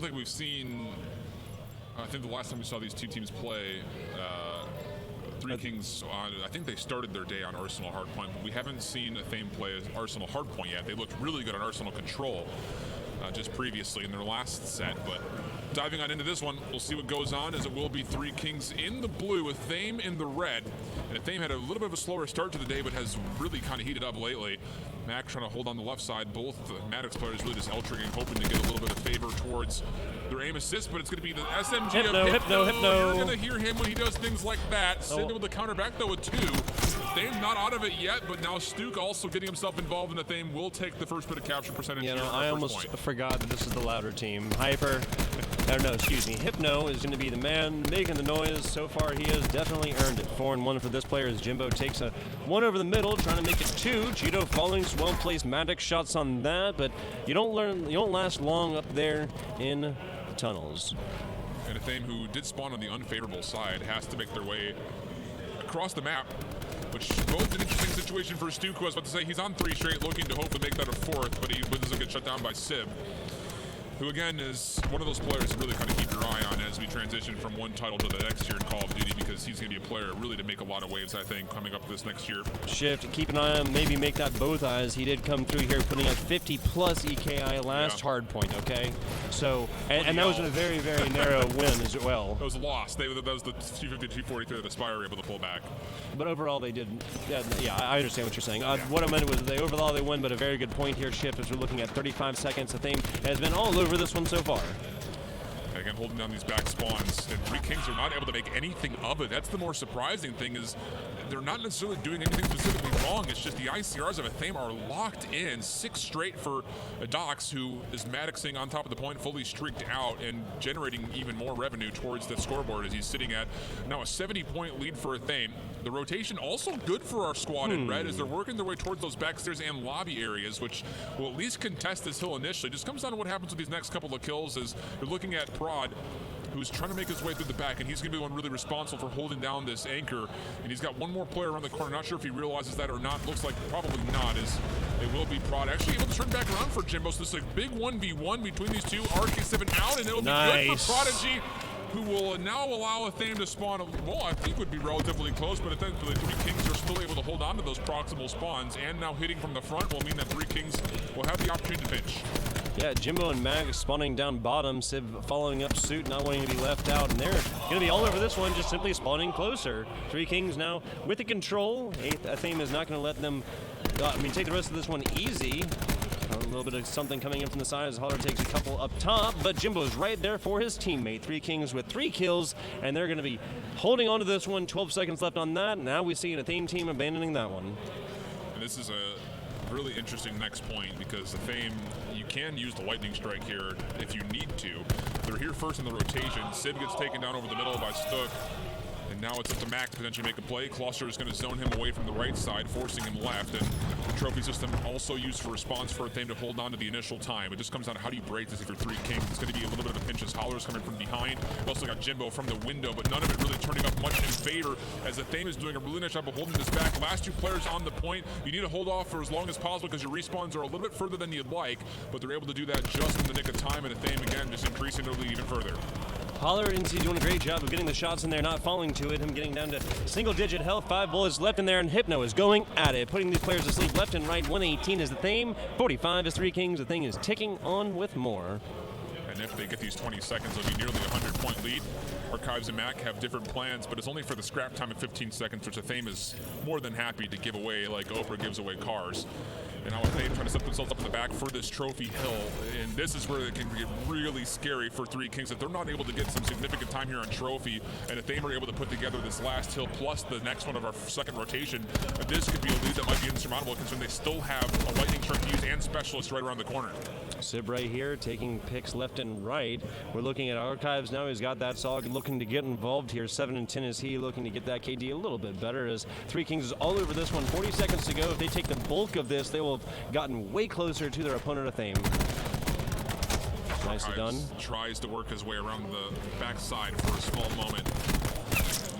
think we've seen. I think the last time we saw these two teams play, 3Kingz, I think they started their day on Arsenal Hardpoint, but we haven't seen Athaim play Arsenal Hardpoint yet. They looked really good on Arsenal Control just previously in their last set, but diving on into this one, we'll see what goes on, as it will be 3Kingz in the blue, Athaim in the red. And Athaim had a little bit of a slower start to the day, but has really kind of heated up lately. Mac trying to hold on the left side. Both Maddox players really just L-trigging, hoping to get a little bit of favor towards their aim assist, but it's going to be the SMG Hypno, of Hypno. You're going to hear him when he does things like that. Send with the counter back, though, with 2. Athaim not out of it yet, but now Stuke also getting himself involved, and Athaim will take the first bit of capture percentage. You know, I almost forgot that this is the louder team. Hyper, Hypno is going to be the man making the noise. So far, he has definitely earned it. 4-1 for this player as Jimbo takes a 1 over the middle, trying to make it 2. Cheeto following some well-placed Maddox shots on that, but you don't last long up there in the tunnels. And Athaim, who did spawn on the unfavorable side, has to make their way across the map, which both an interesting situation for Stuke, who I was about to say he's on 3 straight, looking to hopefully make that a 4th, but he doesn't get shut down by Sib, who again is one of those players to really kind of keep your eye on as we transition from one title to the next year in Call of Duty, because he's going to be a player really to make a lot of waves, I think, coming up this next year. Shift, keep an eye on, maybe make that both eyes. He did come through here putting up 50 plus EKI last hard point, okay? So, and that was a very, very narrow win as well. That was a loss. That was the 250-243 that Aspire were able to pull back. But overall they did, yeah, I understand what you're saying. What I meant was overall they won, but a very good point here, Shift, as we're looking at 35 seconds. Athaim has been all over this one so far. Again, holding down these back spawns, and 3Kingz are not able to make anything of it. That's the more surprising thing, is they're not necessarily doing anything specifically wrong. It's just the ICRs of Athaim are locked in. 6 straight for Dox, who is Maddoxing on top of the point, fully streaked out and generating even more revenue towards the scoreboard, as he's sitting at now a 70-point lead for Athaim. The rotation also good for our squad in red, as they're working their way towards those backstairs and lobby areas, which will at least contest this hill initially. Just comes down to what happens with these next couple of kills, as you're looking at Prod, who's trying to make his way through the back, and he's going to be the one really responsible for holding down this anchor. And he's got one more player around the corner. Not sure if he realizes that or not. Looks like probably not, as it will be Prod actually able to turn back around for Jimbo. So this is a big 1v1 between these two. RK7 out, and it'll be good for Prodigy, who will now allow Athaim to spawn, well, I think would be relatively close, but eventually 3Kingz are still able to hold on to those proximal spawns, and now hitting from the front will mean that 3Kingz will have the opportunity to pinch. Yeah, Jimbo and Mag spawning down bottom, Civ following up suit, not wanting to be left out, and they're going to be all over this one, just simply spawning closer. 3Kingz now with the control. Athaim is not going to let them, take the rest of this one easy. A little bit of something coming in from the side as Holler takes a couple up top, but Jimbo's right there for his teammate. 3Kingz with 3 kills, and they're going to be holding on to this one. 12 seconds left on that. Now we see an Athaim team abandoning that one. And this is a really interesting next point, because Athaim, you can use the lightning strike here if you need to. They're here first in the rotation. Sid gets taken down over the middle by Stuck. And now it's up to Mac to potentially make a play. Cluster is going to zone him away from the right side, forcing him left. And the trophy system also used for response for Athaim to hold on to the initial time. It just comes down to how do you break this if you're 3Kingz. It's going to be a little bit of a pinch as Holler's coming from behind. We've also got Jimbo from the window, but none of it really turning up much in favor, as Athaim is doing a really nice job of holding this back. Last 2 players on the point. You need to hold off for as long as possible, because your respawns are a little bit further than you'd like, but they're able to do that just in the nick of time, and Athaim again just increasing their lead even further. Holler and NC doing a great job of getting the shots in there, not falling to it. Him getting down to single-digit health, 5 bullets left in there, and Hypno is going at it, putting these players to sleep left and right. 118 is the Athaim, 45 is 3Kingz. The thing is ticking on with more. And if they get these 20 seconds, it'll be nearly a 100-point lead. Archives and Mac have different plans, but it's only for the scrap time of 15 seconds, which Athaim is more than happy to give away, like Oprah gives away cars. And now Athaim trying to set themselves up in the back for this trophy hill. And this is where it can get really scary for 3Kingz, if they're not able to get some significant time here on trophy, and if they are able to put together this last hill plus the next one of our second rotation, this could be a lead that might be insurmountable, considering they still have a lightning strike to use and specialist right around the corner. Sib right here taking picks left and right. We're looking at Archives now. He's got that solid, looking to get involved here. 7 and 10 is he, looking to get that KD a little bit better, as 3Kingz is all over this one. 40 seconds to go. If they take the bulk of this, they will have gotten way closer to their opponent, Athaim. Nicely done. Tries to work his way around the backside for a small moment.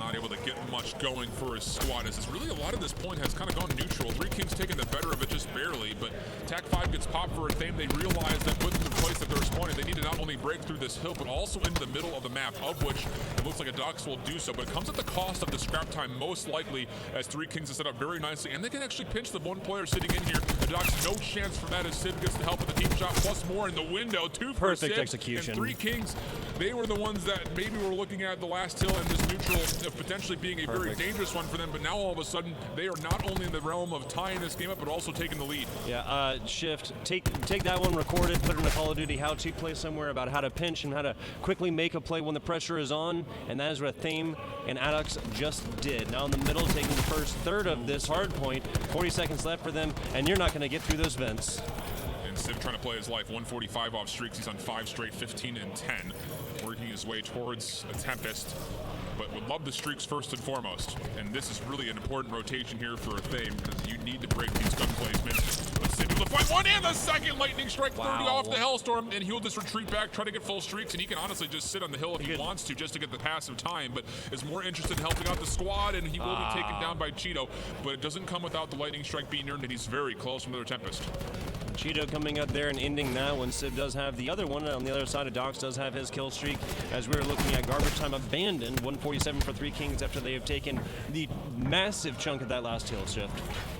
not able to get much going for his squad. As really a lot of this point has kind of gone neutral. 3Kingz taking the better of it just barely, but Tac 5 gets popped for Athaim. They realize that with the place that they're spawning, they need to not only break through this hill, but also into the middle of the map, of which it looks like a Dox will do so. But it comes at the cost of the scrap time, most likely, as 3Kingz is set up very nicely, and they can actually pinch the one player sitting in here. The Dox, no chance for that as Civ gets the help of the team shot, plus more in the window. 2 for Perfect Civ, execution. and 3Kingz, they were the ones that maybe were looking at the last hill and this neutral potentially being a very dangerous one for them, but now all of a sudden they are not only in the realm of tying this game up, but also taking the lead. Yeah, Shift, take that one recorded, put it in a Call of Duty how-to play somewhere about how to pinch and how to quickly make a play when the pressure is on, and that is what Athaim and Adox just did. Now in the middle, taking the first third of this hard point, 40 seconds left for them, and you're not going to get through those vents. And Civ trying to play his life, 145 off streaks. He's on 5 straight, 15 and 10, working his way towards a Tempest, but would love the streaks first and foremost. And this is really an important rotation here for Athaim, because you need to break these gun placements. But Civ able to find one and the second lightning strike, 30 off the Hellstorm, and he'll just retreat back, try to get full streaks, and he can honestly just sit on the hill if he wants to, just to get the passive time, but is more interested in helping out the squad, and he will be taken down by Cheeto, but it doesn't come without the lightning strike being earned, and he's very close from another Tempest. Cheeto coming up there and ending that one. Civ does have the other one. On the other side of Dox does have his kill streak, as we're looking at garbage time abandoned. 147 for 3Kingz after they have taken the massive chunk of that last hill shift.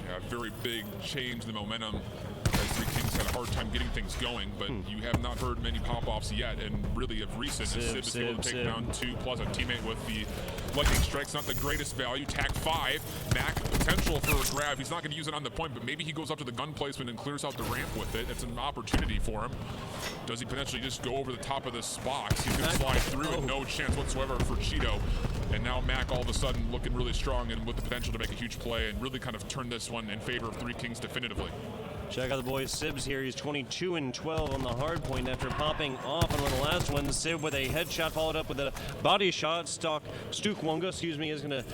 Yeah, very big change in the momentum, as 3Kingz had a hard time getting things going, but you have not heard many pop-offs yet, and really of recent, Civ is able to take down 2 plus a teammate with the lightning strikes. Not the greatest value. Tac 5, Mac potential for a grab. He's not going to use it on the point, but maybe he goes up to the gun placement and clears out the ramp with it. It's an opportunity for him. Does he potentially just go over the top of this box? He's going to slide through it. No chance whatsoever for Cheeto. And now Mac all of a sudden looking really strong and with the potential to make a huge play and really kind of turn this one in favor of 3Kingz definitively. Check out the boys. Sibs here. He's 22 and 12 on the hard point after popping off on one of the last ones. Sib with a headshot followed up with a body shot. Stuk Wonga, is going to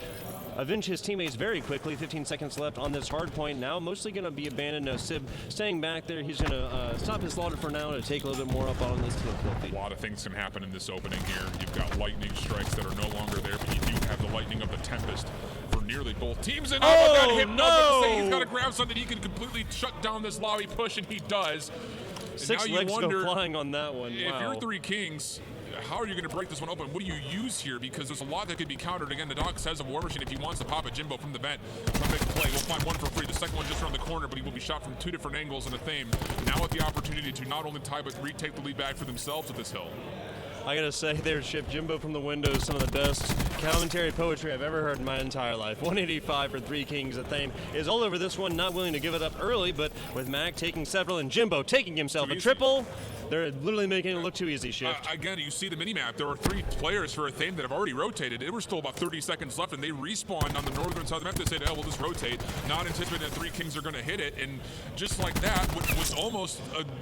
avenge his teammates very quickly. 15 seconds left on this hard point now. Mostly going to be abandoned. Sib staying back there. He's going to stop his slaughter for now to take a little bit more up on this kill feed. A lot of things can happen in this opening here. You've got lightning strikes that are no longer there, but you do have the lightning of the Tempest for nearly both teams. And that hit no! He's got to grab something he can completely shut down this lobby push, and he does. And 6 legs go flying on that one. If you're 3Kingz, how are you going to break this one open? What do you use here? Because there's a lot that could be countered. Again, the Doc says a War Machine if he wants to pop a Jimbo from the vent. Try to make a play. We'll find one for free. The second one just around the corner, but he will be shot from 2 different angles. And Athaim now with the opportunity to not only tie, but retake the lead back for themselves at this hill. I gotta say, their ship Jimbo from the window is some of the best commentary poetry I've ever heard in my entire life. 185 for 3Kingz. Athaim is all over this one, not willing to give it up early, but with Mac taking several and Jimbo taking himself a triple, they're literally making it look too easy, Shift. Again, you see the minimap. There are 3 players for Athaim that have already rotated. It was still about 30 seconds left, and they respawned on the northern side of the map. They said, oh, we'll just rotate, not anticipating that 3Kingz are going to hit it. And just like that, what was almost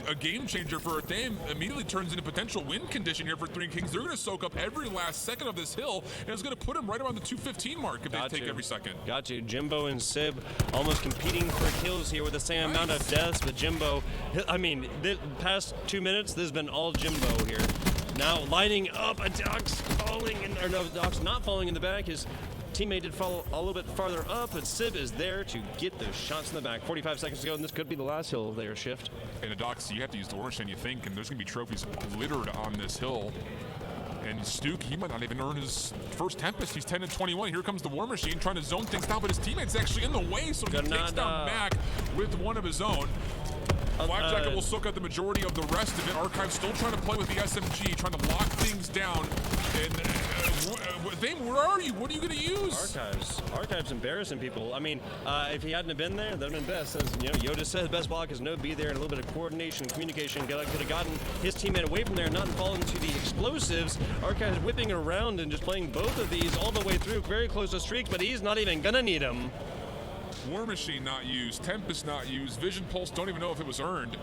a game changer for Athaim immediately turns into potential win condition here for 3Kingz. They're going to soak up every last second of this hill, and it's going to put them right around the 215 mark if they take every second. Got you. Jimbo and Sib almost competing for kills here with the same amount of deaths, but Jimbo, I mean, the past 2 minutes, this has been all Jimbo here. Now lining up, a Doc's falling, or no, Doc's not falling in the back. His teammate did fall a little bit farther up, but Sib is there to get those shots in the back. 45 seconds to go, and this could be the last hill there, Shift. And a Doc, you have to use the War Machine, you think, and there's going to be trophies littered on this hill. And Stuk, he might not even earn his first Tempest. He's 10 and 21. Here comes the War Machine trying to zone things down, but his teammate's actually in the way, so he takes down Mac with one of his own. Black Jacket will soak out the majority of the rest of it. Archive still trying to play with the SMG, trying to lock things down. And Athaim, where are you? What are you going to use? Archives embarrassing people. I mean, if he hadn't have been there, that would have been best. As you know, Yoda said, best block is no be there, and a little bit of coordination and communication could have gotten his teammate away from there, not fall into the explosives. Archives whipping around and just playing both of these all the way through, very close to streaks, but he's not even gonna need them. War Machine not used, Tempest not used, Vision Pulse don't even know if it was earned.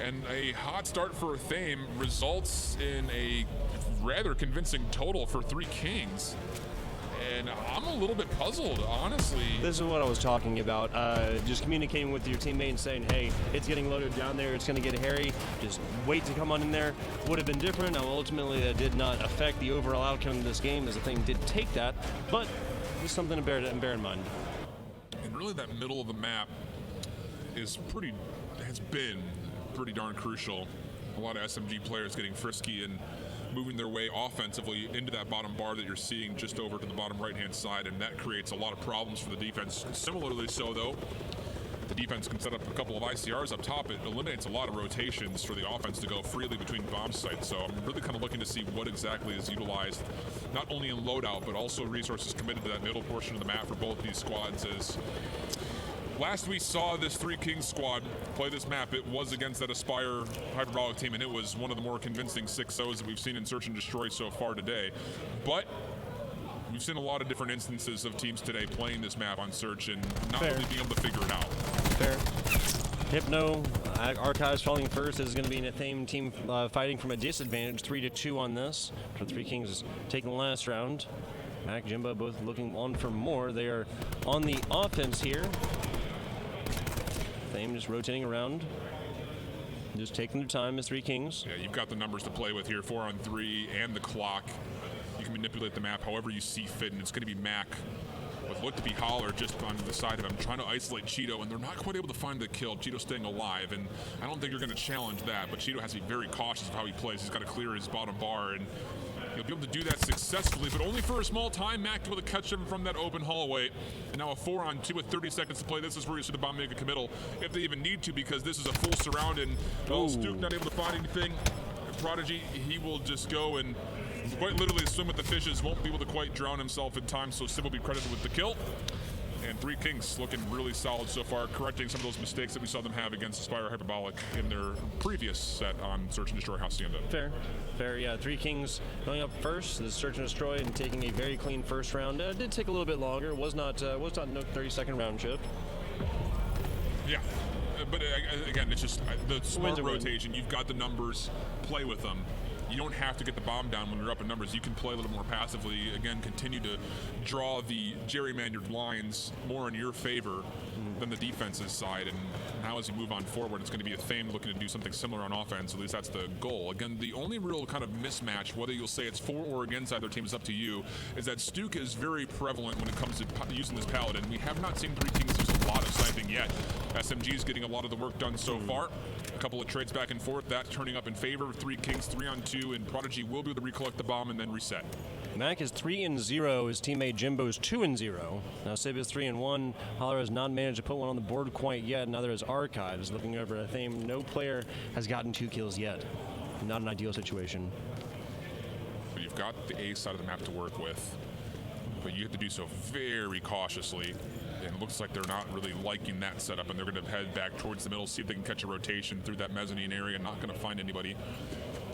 And a hot start for Athaim results in a rather convincing total for 3Kingz. And I'm a little bit puzzled, honestly. This is what I was talking about. Just communicating with your teammate and saying, hey, it's getting loaded down there. It's going to get hairy. Just wait to come on in there. Would have been different. Now, ultimately, that did not affect the overall outcome of this game, as the thing did take that. But it's something to bear in mind. And really, that middle of the map has been pretty darn crucial. A lot of SMG players getting frisky and moving their way offensively into that bottom bar that you're seeing just over to the bottom right-hand side, and that creates a lot of problems for the defense. Similarly so, though, the defense can set up a couple of ICRs up top. It eliminates a lot of rotations for the offense to go freely between bomb sites. So I'm really kind of looking to see what exactly is utilized, not only in loadout, but also resources committed to that middle portion of the map for both these squads. As last we saw this 3Kingz squad play this map, it was against that Aspire Hyperbolic team, and it was one of the more convincing 6-0s that we've seen in Search and Destroy so far today. But we've seen a lot of different instances of teams today playing this map on Search and not really being able to figure it out. Fair. Hypno, Archives falling first. This is going to be an Athaim team fighting from a disadvantage, 3-2 on this. 3Kingz taking the last round. Mac, Jimbo both looking on for more. They are on the offense here. Athaim just rotating around. Just taking their time as 3Kingz. Yeah, you've got the numbers to play with here, 4-on-3 and the clock. You can manipulate the map however you see fit, and it's going to be Mac with what to be Holler just on the side of him, trying to isolate Cheeto, and they're not quite able to find the kill. Cheeto staying alive, and I don't think you're going to challenge that, but Cheeto has to be very cautious of how he plays. He's got to clear his bottom bar, and he'll be able to do that successfully, but only for a small time. Mac able to catch him from that open hallway. And now a 4-on-2 with 30 seconds to play. This is where you see the bomb make a committal, if they even need to, because this is a full surround, and Stuke not able to find anything. Prodigy, he will just go and quite literally swim with the fishes, won't be able to quite drown himself in time, so Sim will be credited with the kill. And 3Kingz looking really solid so far, correcting some of those mistakes that we saw them have against Aspire Hyperbolic in their previous set on Search and Destroy Hacienda. Fair, yeah. 3Kingz going up first, the Search and Destroy, and taking a very clean first round. It did take a little bit longer. Was not no 30-second round shift. Yeah. But again, it's just the smart rotation. You've got the numbers, play with them. You don't have to get the bomb down when you're up in numbers. You can play a little more passively. Again, continue to draw the gerrymandered lines more in your favor than the defense's side. And now as you move on forward, it's going to be Athaim looking to do something similar on offense. At least that's the goal. Again, the only real kind of mismatch, whether you'll say it's for or against either team, is up to you, is that Stuke is very prevalent when it comes to using this paladin. We have not seen 3Kingz use a lot of sniping yet. SMG is getting a lot of the work done so far. A couple of trades back and forth, that turning up in favor of 3Kingz, 3-on-2, and Prodigy will be able to recollect the bomb and then reset. Mac is 3-0. His teammate Jimbo's 2-0. Now Sib is 3-1. Holler has not managed to put one on the board quite yet. Now there is Archives looking over at Athaim. No player has gotten 2 kills yet. Not an ideal situation. But you've got the A side of the map to work with, but you have to do so very cautiously. And it looks like they're not really liking that setup, and they're going to head back towards the middle, see if they can catch a rotation through that mezzanine area. Not going to find anybody.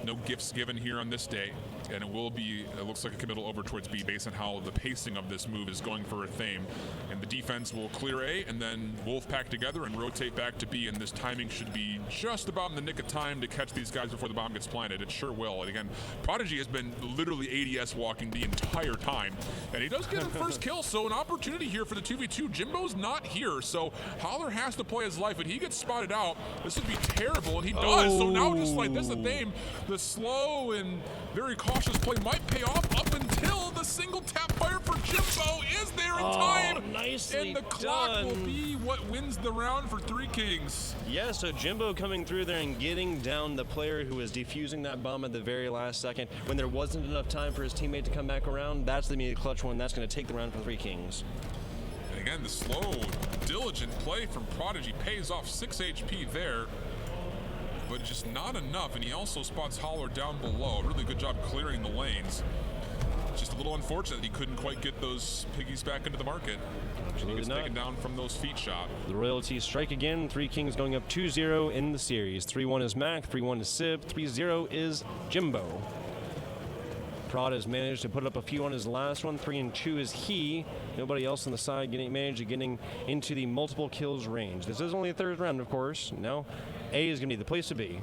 No gifts given here on this day, and it looks like a committal over towards B based on how the pacing of this move is going for Athaim. And the defense will clear A, and then Wolfpack together and rotate back to B, and this timing should be just about in the nick of time to catch these guys before the bomb gets planted. It sure will. And again, Prodigy has been literally ADS walking the entire time, and he does get a first kill, so an opportunity here for the 2v2. Jimbo's not here, so Holler has to play his life, and he gets spotted out. This would be terrible, and he does. So now just like this, Athaim, the slow and very cautious play might pay off up until the single tap fire for Jimbo is there in time. Nicely and the clock will be what wins the round for 3Kingz. Yeah, so Jimbo coming through there and getting down the player who was defusing that bomb at the very last second when there wasn't enough time for his teammate to come back around. That's the immediate clutch one. That's going to take the round for 3Kingz. And again, the slow, diligent play from Prodigy pays off 6 HP there, but just not enough, and he also spots Holler down below. Really good job clearing the lanes. Just a little unfortunate that he couldn't quite get those piggies back into the market. He gets taken down from those feet shot. The royalties strike again. 3Kingz going up 2-0 in the series. 3-1 is Mac, 3-1 is Sib, 3-0 is Jimbo. Prod has managed to put up a few on his last one. 3-2 is he. Nobody else on the side managed to getting into the multiple kills range. This is only the third round, of course. Now, A is going to be the place to be.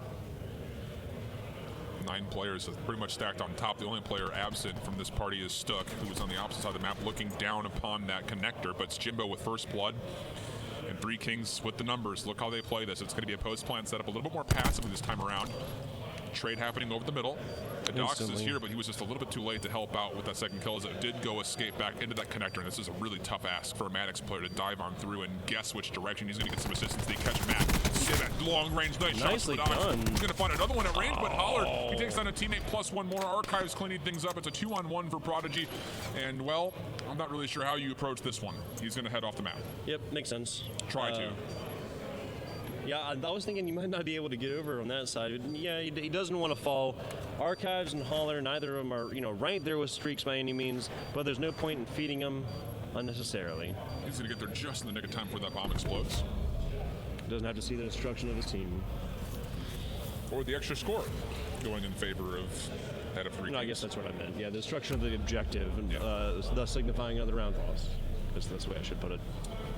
9 players pretty much stacked on top. The only player absent from this party is Stuck, who was on the opposite side of the map looking down upon that connector. But it's Jimbo with first blood. And 3Kingz with the numbers. Look how they play this. It's going to be a post-plant setup, a little bit more passively this time around. Trade happening over the middle. Dox is here, but he was just a little bit too late to help out with that second kill as it did go escape back into that connector. And this is a really tough ask for a Maddox player to dive on through and guess which direction he's going to get some assistance. They catch Matt. See that long-range nice Nicely shot. done. He's going to find another one at range, but Holler, he takes on a teammate plus one more. Archives cleaning things up. It's a 2-on-1 for Prodigy. And, well, I'm not really sure how you approach this one. He's going to head off the map. Yep, makes sense. Try to. Yeah, I was thinking you might not be able to get over on that side. Yeah, he doesn't want to fall. Archives and Holler, neither of them are, right there with streaks by any means, but there's no point in feeding them unnecessarily. He's going to get there just in the nick of time before that bomb explodes. Doesn't have to see the destruction of his team. Or the extra score going in favor of that of 3Kingz. No, I guess that's what I meant. Yeah, the destruction of the objective, and thus signifying another round loss. That's the way I should put it.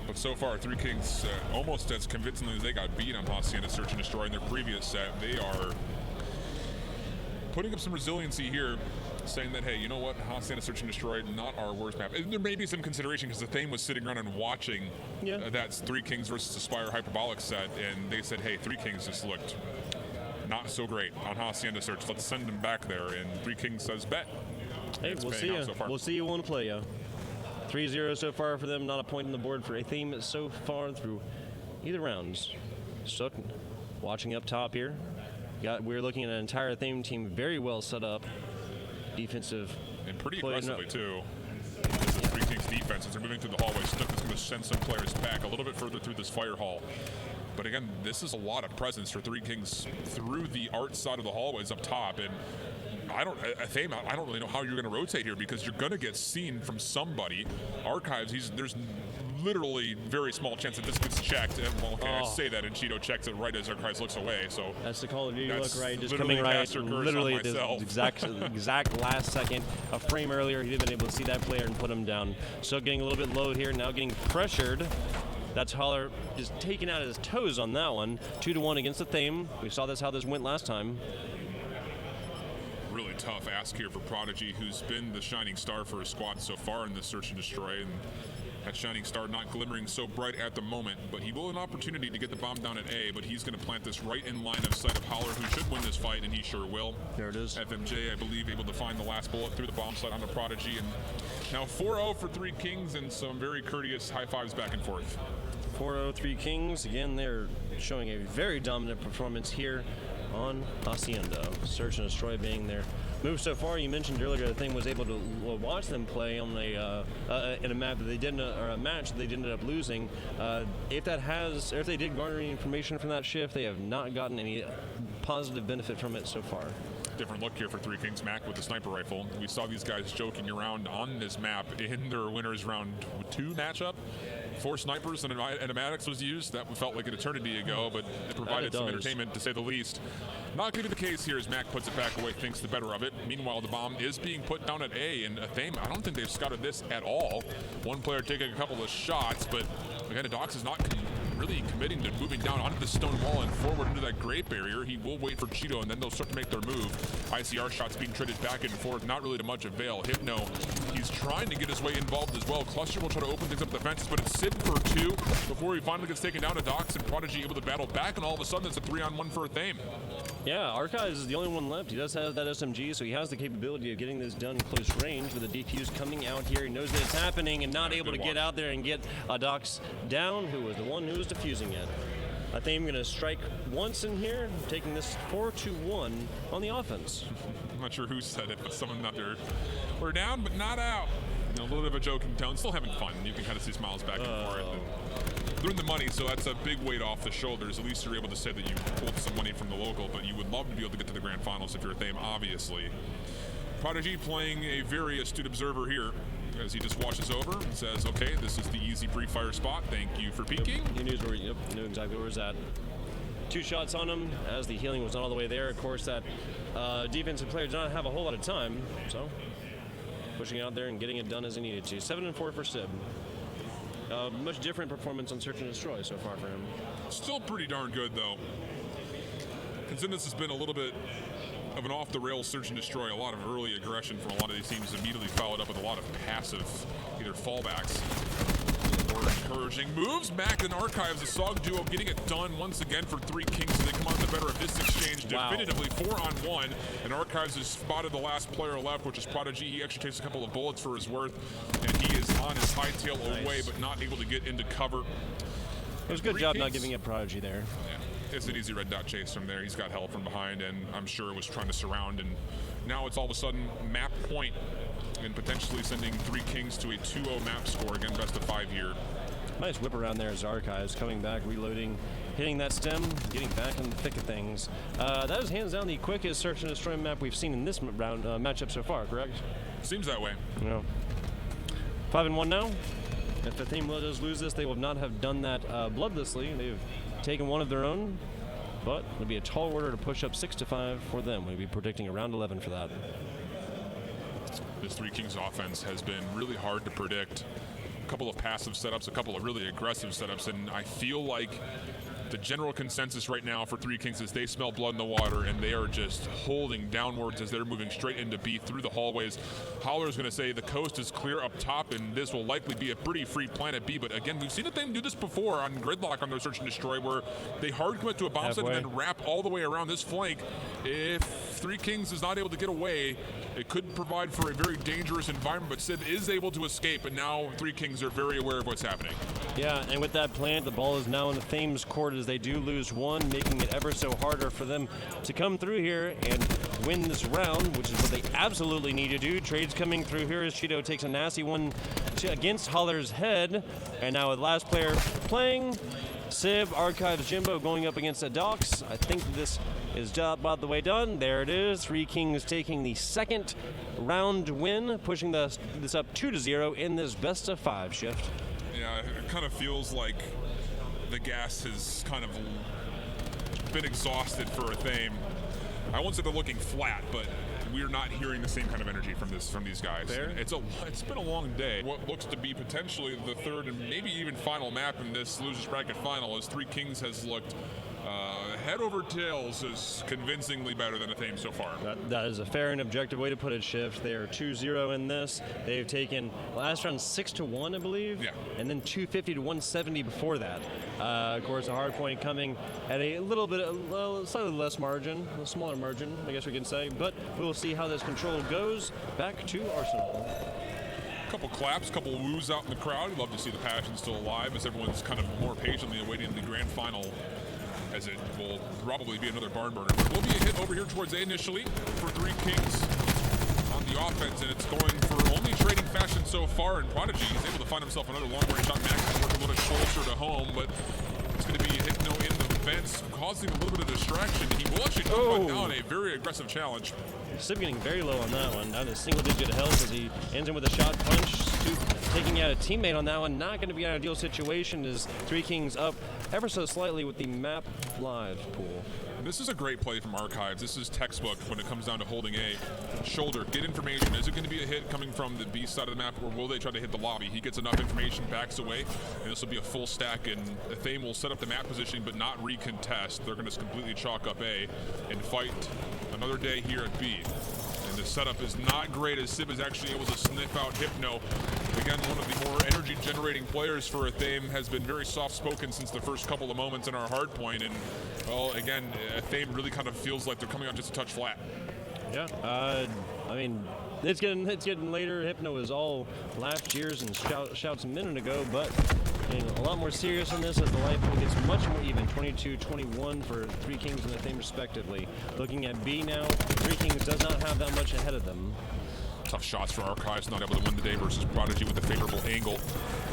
But so far, 3Kingz, almost as convincingly as they got beat on Hacienda Search and Destroy in their previous set, they are putting up some resiliency here, saying that, hey, you know what, Hacienda Search and Destroy, not our worst map. And there may be some consideration because Athaim was sitting around and watching that 3Kingz versus Aspire Hyperbolic set, and they said, hey, 3Kingz just looked not so great on Hacienda Search. Let's send him back there. And 3Kingz says, bet. Hey, we'll see you. We'll see you on play, 3-0 so far for them, not a point on the board for Athaim so far through either rounds. Sook watching up top here. We're looking at an entire Athaim team very well set up. Defensive. And pretty aggressively, too. This is 3Kingz defense. As they're moving through the hallway, Stuck is going to send some players back a little bit further through this fire hall. But again, this is a lot of presence for 3Kingz through the art side of the hallways up top. And I don't really know how you're going to rotate here because you're going to get seen from somebody. Archives, there's literally very small chance that this gets checked. And, well, okay, I say that, and Cheeto checks it right as Archives looks away. So that's the Call of Duty look, right? Just coming right, literally the exact last second. A frame earlier, he'd have been able to see that player and put him down. So getting a little bit low here, now getting pressured. That's Holler just taking out his toes on that one. 2-1 against Athaim. We saw how this went last time. Really tough ask here for Prodigy, who's been the shining star for his squad so far in this Search and Destroy. And that shining star not glimmering so bright at the moment, but he will have an opportunity to get the bomb down at A, but he's going to plant this right in line of sight of Holler, who should win this fight, and he sure will. There it is. FMJ, I believe, able to find the last bullet through the bomb site on the Prodigy. And now 4-0 for 3Kingz and some very courteous high fives back and forth. 4-0 3Kingz. Again, they're showing a very dominant performance here on Hacienda. Search and Destroy being their move so far. You mentioned earlier the thing was able to watch them play on in a map that they didn't, or a match that they did end up losing. If they did garner any information from that shift, they have not gotten any positive benefit from it so far. Different look here for 3Kingz Mac with the sniper rifle. We saw these guys joking around on this map in their winners round 2 matchup. 4 snipers and a Maddox was used. That felt like an eternity ago, but it provided some entertainment to say the least. Not going to be the case here as Mac puts it back away, thinks the better of it. Meanwhile, the bomb is being put down at A, and Athaim, I don't think they've scouted this at all. One player taking a couple of shots, but again, Dox is not really committing to moving down onto the stone wall and forward into that gray barrier. He will wait for Cheeto, and then they'll start to make their move. ICR shots being traded back and forth, not really to much avail. Hypno, he's trying to get his way involved as well. Cluster will try to open things up at the fences, but it's Sid for 2 before he finally gets taken down to Dox, and Prodigy able to battle back, and all of a sudden it's a 3-on-1 for Athaim. Yeah, Archives is the only one left. He does have that SMG, so he has the capability of getting this done close range with the defuse coming out here. He knows that it's happening and not able to get out there and get Dox down, who was the one who was defusing it. Athaim going to strike once in here, taking this 4-1 on the offense. I'm not sure who said it, but someone out there, we're down but not out. A little bit of a joking tone, still having fun. You can kind of see smiles back and forth. They're in the money, so that's a big weight off the shoulders. At least you're able to say that you pulled some money from the local, but you would love to be able to get to the grand finals if you're Athaim, obviously. Prodigy playing a very astute observer here as he just washes over and says, okay, this is the easy pre-fire spot. Thank you for peeking. He knew exactly where it was at. 2 shots on him as the healing was not all the way there. Of course, that defensive player did not have a whole lot of time, so pushing out there and getting it done as he needed to. 7-4 for Sib. Much different performance on Search and Destroy so far for him. Still pretty darn good, though. Considering this has been a little bit of an off-the-rails search and destroy, a lot of early aggression from a lot of these teams immediately followed up with a lot of passive either fallbacks or encouraging moves. Mac and Archives, the SOG duo, getting it done once again for 3Kingz. They come out the better of this exchange definitively, 4-on-1, and Archives has spotted the last player left, which is Prodigy. He actually takes a couple of bullets for his worth, and he is on his hightail away, but not able to get into cover. It was a good job not giving up Prodigy there. Yeah. It's an easy red dot chase from there. He's got help from behind, and I'm sure was trying to surround, and now it's all of a sudden map point and potentially sending 3Kingz to a 2-0 map score. Again, best of 5 here. Nice whip around there as Archives coming back, reloading, hitting that stem, getting back in the thick of things. That is hands down the quickest search and destroy map we've seen in this round matchup so far, correct? Seems that way. Yeah. 5-1 now. If Athaim does lose this, they will not have done that bloodlessly. They've taken one of their own, but it'll be a tall order to push up 6-5 for them. We'll be predicting a round 11 for that. This 3Kingz offense has been really hard to predict. A couple of passive setups, a couple of really aggressive setups, and I feel like the general consensus right now for 3Kingz is they smell blood in the water, and they are just holding downwards as they're moving straight into B through the hallways. Howler's going to say the coast is clear up top, and this will likely be a pretty free planet B. But again, we've seen a thing do this before on Gridlock on their search and destroy, where they hard commit to a bomb site and then wrap all the way around this flank. If 3Kingz is not able to get away, it could provide for a very dangerous environment, but Civ is able to escape, and now 3Kingz are very aware of what's happening. Yeah, and with that plant, the ball is now in the Athaim's court as they do lose one, making it ever so harder for them to come through here and win this round, which is what they absolutely need to do. Trades coming through here as Cheeto takes a nasty one against Holler's head, and now with last player playing, Civ, Archives, Jimbo going up against the Docs. I think this is about the way done. There it is. 3Kingz taking the second round win, pushing this up 2-0 in this best of 5 shift. Yeah, it kind of feels like the gas has kind of been exhausted for Athaim. I won't say they're looking flat, but we're not hearing the same kind of energy from these guys. It's been a long day. What looks to be potentially the third and maybe even final map in this losers bracket final, as 3Kingz has looked head over tails is convincingly better than Athaim so far. That is a fair and objective way to put it, Shift. They are 2-0 in this. They've taken last round 6-1, I believe. Yeah. And then 250 to 170 before that. Of course, a hard point coming at a little bit, slightly less margin, a smaller margin, I guess we can say. But we'll see how this control goes. Back to Arsenal. Couple claps, couple woos out in the crowd. You'd love to see the passion still alive as everyone's kind of more patiently awaiting the grand final, as it will probably be another barn burner. But it will be a hit over here towards A initially for 3Kingz on the offense, and it's going for only trading fashion so far, and Prodigy is able to find himself another long-range shot. Max is working a little closer to home, but it's going to be a hit no in the fence, causing a little bit of distraction. He will actually put down a very aggressive challenge. Civ getting very low on that one, down to single-digit health as he ends in with a shot punch. Taking out a teammate on that one, not going to be an ideal situation as 3Kingz up ever so slightly with the map live pool. This is a great play from Archives. This is textbook when it comes down to holding A. Shoulder, get information. Is it going to be a hit coming from the B side of the map, or will they try to hit the lobby? He gets enough information, backs away, and this will be a full stack, and Athaim will set up the map positioning but not recontest. They're going to completely chalk up A and fight another day here at B. And the setup is not great as Civ is actually able to sniff out Hypno. Again, one of the more energy-generating players for Athaim, has been very soft-spoken since the first couple of moments in our hard point. And, well, again, Athaim really kind of feels like they're coming out just a touch flat. Yeah, I mean, it's getting later. Hypno was all laugh, cheers, and shouts a minute ago, but a lot more serious on this as the life pool gets much more even. 22-21 for 3Kingz and Athaim respectively. Looking at B now, 3Kingz does not have that much ahead of them. Tough shots for Archives, not able to win the day versus Prodigy with a favorable angle.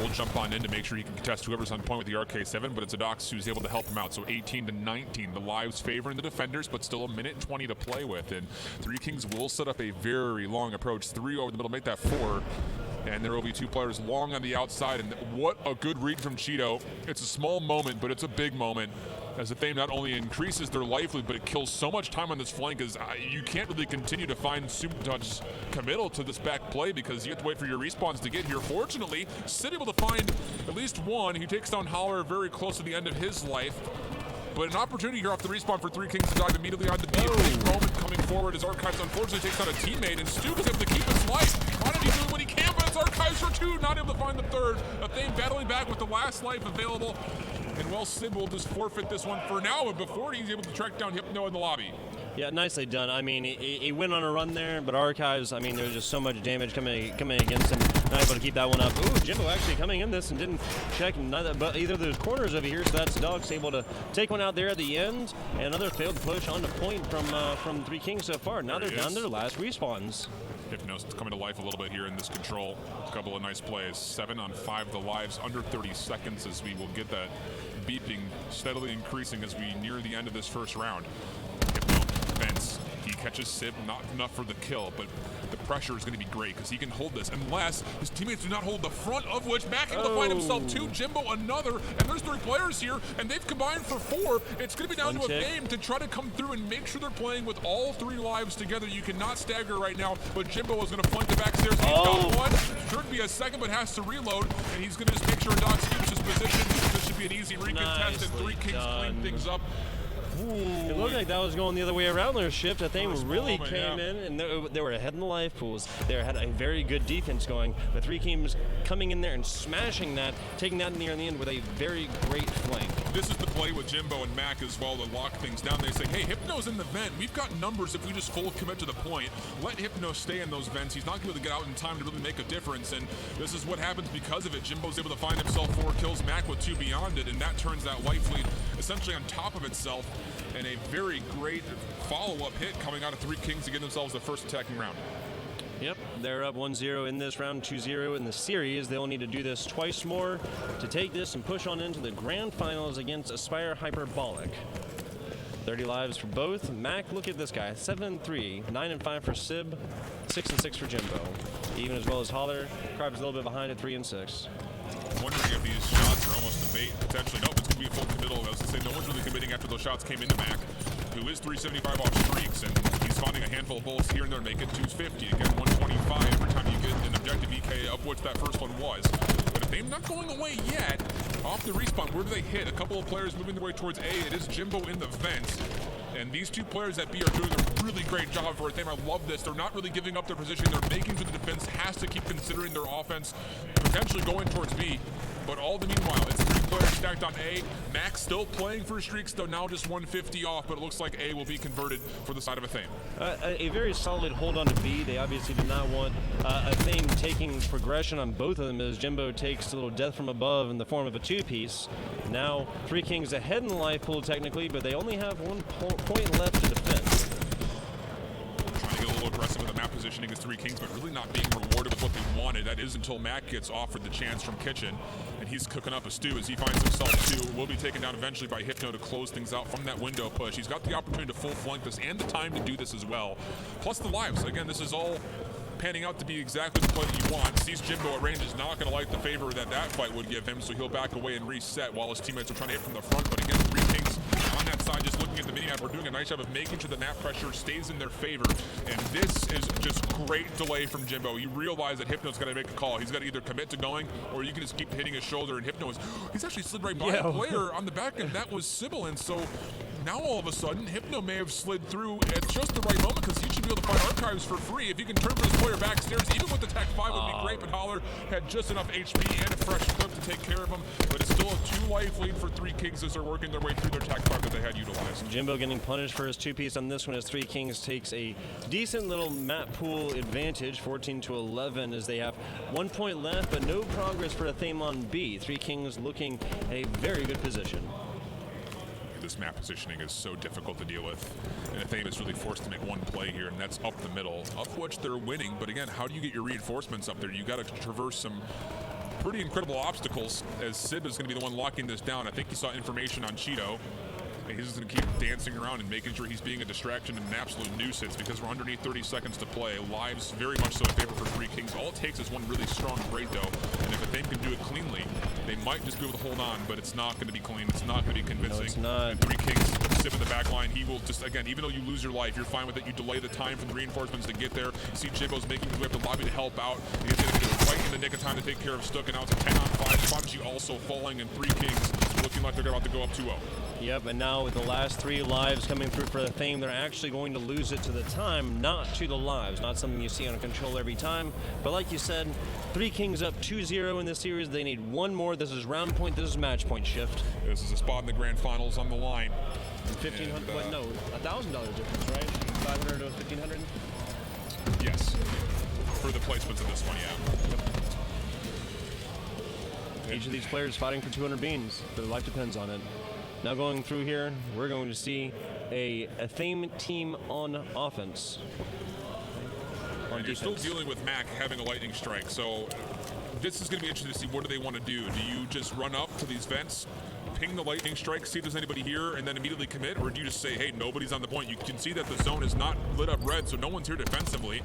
We'll jump on in to make sure he can contest whoever's on point with the RK7, but it's a Dox who's able to help him out. So 18-19, the lives favoring the defenders, but still a minute and 20 to play with. And 3Kingz will set up a very long approach, 3 over the middle, make that 4. And there will be 2 players long on the outside. And what a good read from Cheeto. It's a small moment, but it's a big moment, as Athaim not only increases their life lead, but it kills so much time on this flank, as you can't really continue to find super touch committal to this back play because you have to wait for your respawns to get here. Fortunately, Sid able to find at least one. He takes down Holler very close to the end of his life. But an opportunity here off the respawn for 3Kingz to dive immediately on the beat. Big moment coming forward as Archives unfortunately takes out a teammate, and Stu is able to keep his life. Trying to be doing what he can, but it's Archives for 2, not able to find the third. Athaim battling back with the last life available. And well, Sib will just forfeit this one for now, and before he's able to track down Hypno in the lobby. Yeah, nicely done. I mean, he went on a run there, but Archives, I mean, there's just so much damage coming against him. Not able to keep that one up. Ooh, Jimbo actually coming in this and didn't check but either of those corners over here, so that's Dogs able to take one out there at the end. And another failed push on the point from 3Kingz so far. Now they're down to their last respawns. Hypno's coming to life a little bit here in this control. A couple of nice plays. 7 on 5 the lives, under 30 seconds as we will get that beeping steadily increasing as we near the end of this first round. Hypno vents. He catches Sib, not enough for the kill, but the pressure is going to be great because he can hold this unless his teammates do not hold the front, of which Mac able to find himself 2, Jimbo another, and there's 3 players here, and they've combined for 4. It's going to be down to a game to try to come through and make sure they're playing with all 3 lives together. You cannot stagger right now, but Jimbo is going to flank the back stairs. He's got one. Should be a second, but has to reload, and he's going to just make sure Docs keeps his position. This should be an easy recontest, and 3Kingz clean things up. Ooh. It looked like that was going the other way around their shift. Athaim really came in, and they were ahead in the life pools. They had a very good defense going. The 3Kingz coming in there and smashing that, taking that near the end with a very great flank. This is the play with Jimbo and Mac as well to lock things down. They say, hey, Hypno's in the vent. We've got numbers if we just full commit to the point. Let Hypno stay in those vents. He's not going to be able to get out in time to really make a difference, and this is what happens because of it. Jimbo's able to find himself 4 kills, Mac with 2 beyond it, and that turns that life lead essentially on top of itself. And a very great follow-up hit coming out of 3Kingz to get themselves the first attacking round. Yep, they're up 1-0 in this round, 2-0 in the series. They'll need to do this twice more to take this and push on into the grand finals against Aspire Hyperbolic. 30 lives for both. Mac, look at this guy, 7-3, 9-5 for Sib, 6-6 for Jimbo. Even as well as Holler. Crab's a little bit behind at 3-6. Wondering if these shots are almost a bait, potentially. Nope, it's going to be a full committal. I was going to say, no one's really committing after those shots came into Mac, who is 375 off streaks, and he's finding a handful of bullets here and there to make it 250. Again, 125 every time you get an objective EK, of which that first one was. But if they're not going away yet, off the respawn, where do they hit? A couple of players moving their way towards A. It is Jimbo in the vents. And these 2 players at B are doing a really great job for Athaim. I love this. They're not really giving up their position. They're making sure the defense has to keep considering their offense, potentially going towards B. But all the meanwhile, it's 3 players stacked on A. Max still playing for streaks, though now just 150 off, but it looks like A will be converted for the side of Athaim. A very solid hold on to B. They obviously did not want Athaim taking progression on both of them as Jimbo takes a little death from above in the form of a 2-piece. Now 3Kingz ahead in the life pool technically, but they only have 1 point left to defend. Trying to get a little aggressive with the map positioning as 3Kingz, but really not being rewarded with what they wanted. That is until Mac gets offered the chance from Kitchen, and he's cooking up a stew as he finds himself 2. Will be taken down eventually by Hypno to close things out from that window push. He's got the opportunity to full flank this and the time to do this as well. Plus the lives. Again, this is all panning out to be exactly the play that you want. Sees Jimbo at range, is not going to like the favor that fight would give him, so he'll back away and reset while his teammates are trying to hit from the front. But again, 3Kingz on that side, just looking at the minimap, we're doing a nice job of making sure the map pressure stays in their favor. And this is just great delay from Jimbo. He realized that Hypno's got to make a call. He's got to either commit to going, or you can just keep hitting his shoulder, and Hypno he's actually slid right by a player on the back end. That was Sibyl, so now all of a sudden, Hypno may have slid through at just the right moment because he should be able to find Archives for free. If you can turn for this player backstairs, even with the Tech 5 would be great, but Holler had just enough HP and a fresh clip to take care of him. But it's still a 2-life lead for 3Kingz as they're working their way through their Tech 5 that they had utilized. Jimbo getting punished for his 2-piece on this one as 3Kingz takes a decent little map pool advantage, 14-11, as they have 1 point left, but no progress for Athaim on B. 3Kingz looking in a very good position. This map positioning is so difficult to deal with, and Athaim is really forced to make 1 play here, and that's up the middle, of which they're winning. But again, how do you get your reinforcements up there? You got to traverse some pretty incredible obstacles, as Sib is going to be the one locking this down. I think he saw information on Cheeto, and he's just going to keep dancing around and making sure he's being a distraction and an absolute nuisance because we're underneath 30 seconds to play. Lives very much so in favor for 3Kingz. All it takes is 1 really strong break, though, and if Athaim can do it cleanly, They might just be able to hold on, but it's not going to be clean. It's not going to be convincing. No, it's not. And 3Kingz sip in the back line. He will just, again, even though you lose your life, you're fine with it. You delay the time for the reinforcements to get there. You see Jimbo's making his way up the lobby to help out. He's going to get it right in the nick of time to take care of Stook, and now it's a 10-on-5. Prodigy also falling, and 3Kingz looking like they're about to go up 2-0. Yep, and now with the last 3 lives coming through for the Athaim, they're actually going to lose it to the time, not to the lives. Not something you see on a control every time. But like you said, 3Kingz up 2-0 in this series. They need one more. This is round point. This is match point shift. This is a spot in the grand finals on the line. $1,500, what, no, $1,000 difference, right? 500 to 1,500? Yes. For the placements of this one, yeah. Yep. Each of these players fighting for 200 beans. Their life depends on it. Now going through here, we're going to see a Athaim team on offense. And you're still dealing with Mac having a lightning strike, so this is going to be interesting to see what do they want to do. Do you just run up to these vents, ping the lightning strike, see if there's anybody here, and then immediately commit, or do you just say, hey, nobody's on the point? You can see that the zone is not lit up red, so no one's here defensively.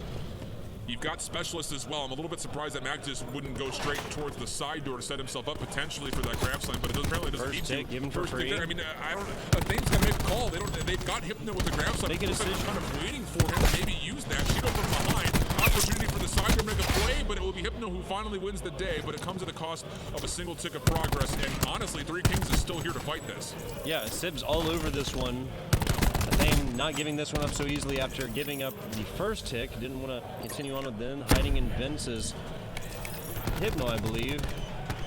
You've got specialists as well. I'm a little bit surprised that Mac just wouldn't go straight towards the side door to set himself up potentially for that grab slam, but it apparently doesn't need to. Given for free. I mean, I don't. Athaim's got to make a call. They've got Hypno with the grab slam. Make a decision. Kind of waiting for him to maybe use that. Shido from behind. Opportunity for the side to make a play, but it will be Hypno who finally wins the day, but it comes at the cost of a single tick of progress, and honestly, 3Kingz is still here to fight this. Yeah, Sib's all over this one. Athaim not giving this one up so easily after giving up the first tick. Didn't want to continue on with them. Hiding in Vince's Hypno, I believe.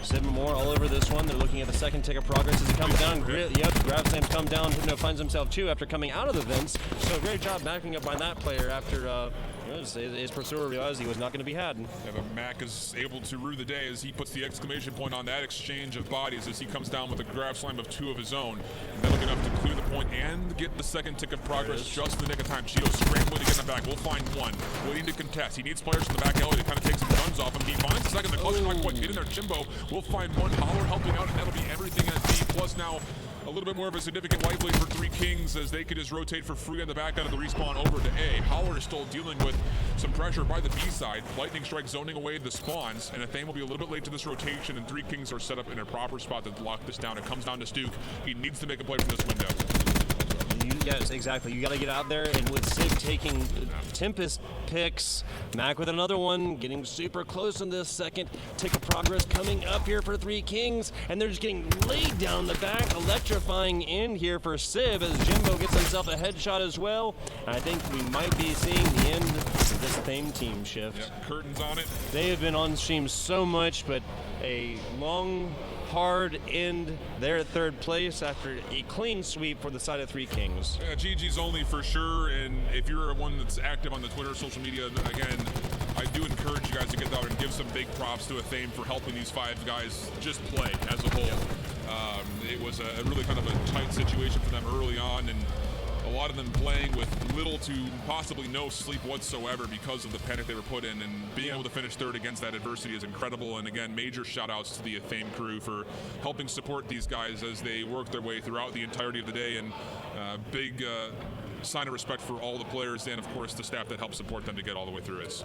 Sib more all over this one. They're looking at the second tick of progress as it comes down. Yep, grab slams come down. Hypno finds himself too after coming out of the vents. So great job backing up by that player after his pursuer realized he was not going to be had. Yeah, but Mac is able to rue the day as he puts the exclamation point on that exchange of bodies as he comes down with a grab slam of 2 of his own. And then looking up to clear the point and get the second tick of progress just in the nick of time. Cheeto scrambling to get in the back. We'll find one. Waiting to contest. He needs players from the back alley to kind of take some guns off him. He finds the second. The clutch not quite getting there. Jimbo will find one. Holler helping out, and that'll be everything at B. Plus now a little bit more of a significant life lead for 3Kingz as they could just rotate for free on the back end of the respawn over to A. Howler is still dealing with some pressure by the B side. Lightning strike zoning away the spawns, and Athaim will be a little bit late to this rotation, and 3Kingz are set up in a proper spot to lock this down. It comes down to Stuke. He needs to make a play from this window. Yes, exactly. You got to get out there, and with Sig taking Tempest picks, Mac with another one, getting super close in this second tick of progress coming up here for 3Kingz, and they're just getting laid down the back, electrifying in here for Sib as Jimbo gets himself a headshot as well. I think we might be seeing the end of this Athaim team shift. Yep, curtains on it. They have been on stream so much, but a long, hard end there at third place after a clean sweep for the side of 3Kingz. Yeah, GG's only for sure, and if you're one that's active on the Twitter, social media, again, I do encourage you guys to get out and give some big props to Athaim for helping these 5 guys just play as a whole. It was a really kind of a tight situation for them early on, and a lot of them playing with little to possibly no sleep whatsoever because of the panic they were put in, and being able to finish third against that adversity is incredible. And again, major shout outs to the Athaim crew for helping support these guys as they work their way throughout the entirety of the day, and big sign of respect for all the players and of course the staff that helped support them to get all the way through it.